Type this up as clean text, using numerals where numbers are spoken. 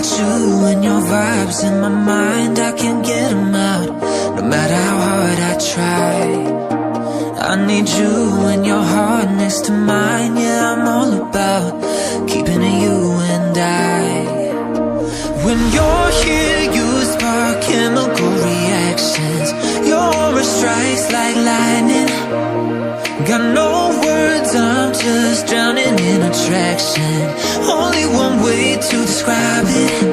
got you and your vibes in my mind, I can't get them out, no matter how hard I try. I need you and your heart next to mine. Yeah, I'm all about keeping it you and I. When you're here, you spark chemical reactions. Your aura strikes like lightning. Got no words, I'm just drowning in attraction. Only one way to describe it.